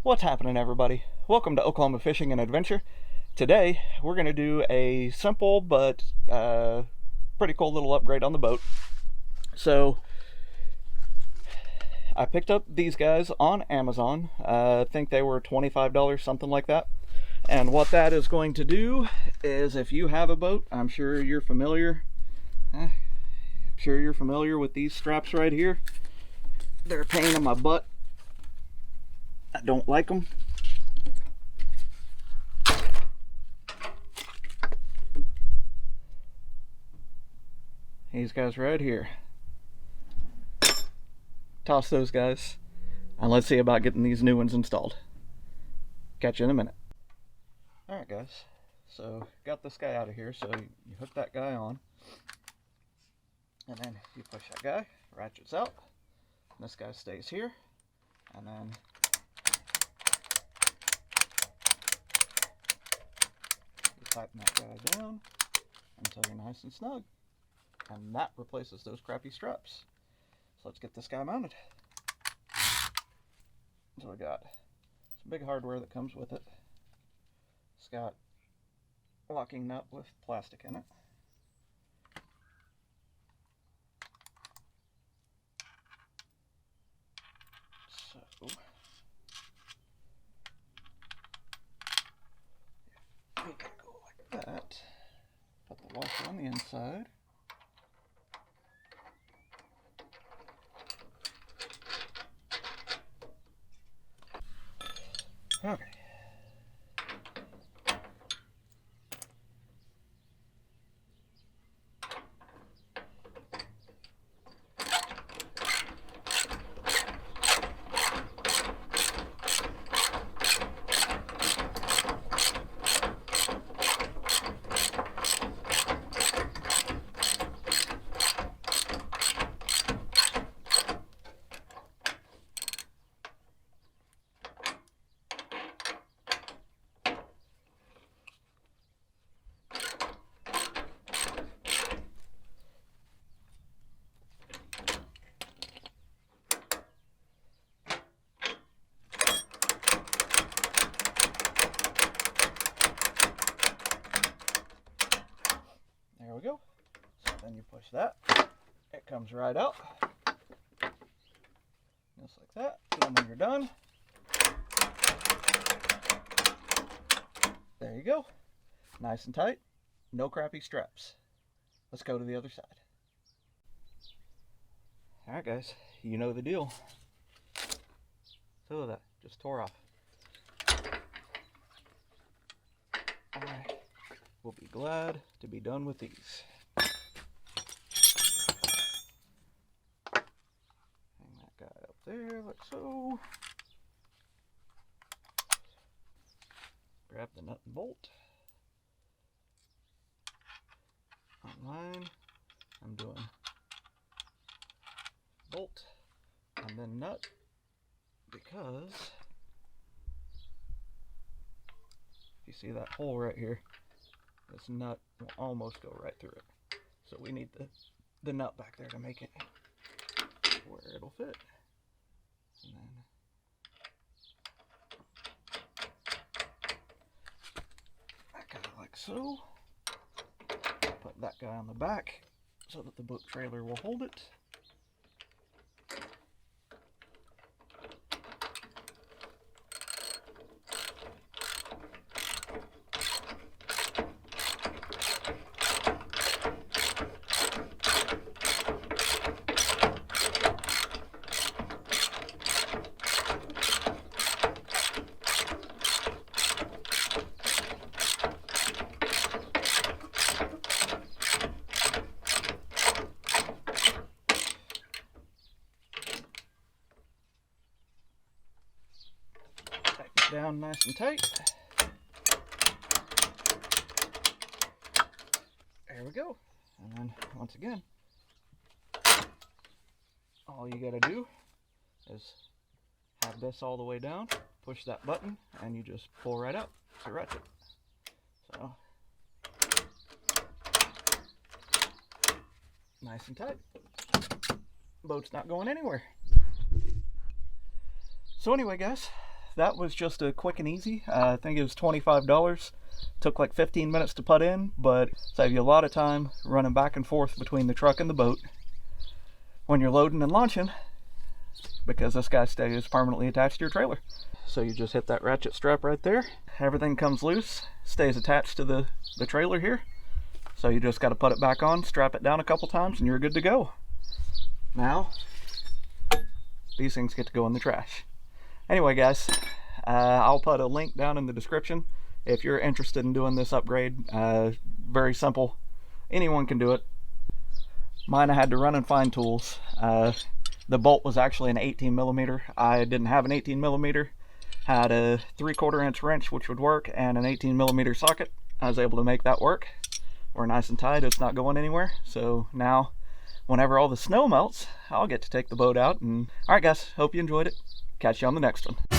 What's happening, everybody? Welcome to Oklahoma Fishing and Adventure. Today we're going to do a simple but pretty cool little upgrade on the boat. So I picked up these guys on Amazon. I think they were $25, something like that. And what that is going to do is, if you have a boat, I'm sure you're familiar with these straps right here. They're a pain in my butt. I don't like them. These guys right here. Toss those guys, and let's see about getting these new ones installed. Catch you in a minute. Alright guys, so got this guy out of here. So you hook that guy on, and then you push that guy, ratchets out, and this guy stays here, and then tighten that guy down until you're nice and snug, and that replaces those crappy straps. So let's get this guy mounted. So we got some big hardware that comes with it. It's got a locking nut with plastic in it. So we can go like that. Put the washer on the inside. Okay. There we go. So then you push that, it comes right out, just like that. And then when you're done, there you go. Nice and tight, no crappy straps. Let's go to the other side. Alright guys, you know the deal. So that just tore off. Alright. We'll be glad to be done with these. Hang that guy up there like so. Grab the nut and bolt. Online, I'm doing bolt and then nut, because you see that hole right here? This nut will almost go right through it. So we need the nut back there to make it where it'll fit. And then that guy like so. Put that guy on the back so that the boat trailer will hold it. Down nice and tight. There we go. And then once again, all you gotta do is have this all the way down, push that button, and you just pull right up to ratchet. So nice and tight. Boat's not going anywhere. So anyway guys, that was just a quick and easy. I think it was $25. Took like 15 minutes to put in, but saved you a lot of time running back and forth between the truck and the boat when you're loading and launching, because this guy stays permanently attached to your trailer. So you just hit that ratchet strap right there. Everything comes loose, stays attached to the trailer here. So you just got to put it back on, strap it down a couple times, and you're good to go. Now, these things get to go in the trash. Anyway, guys, I'll put a link down in the description if you're interested in doing this upgrade. Very simple. Anyone can do it. Mine, I had to run and find tools. The bolt was actually an 18 millimeter. I didn't have an 18 millimeter. Had a 3/4 inch wrench, which would work, and an 18 millimeter socket. I was able to make that work. We're nice and tight. It's not going anywhere. So now, whenever all the snow melts, I'll get to take the boat out. And all right, guys, hope you enjoyed it. Catch you on the next one.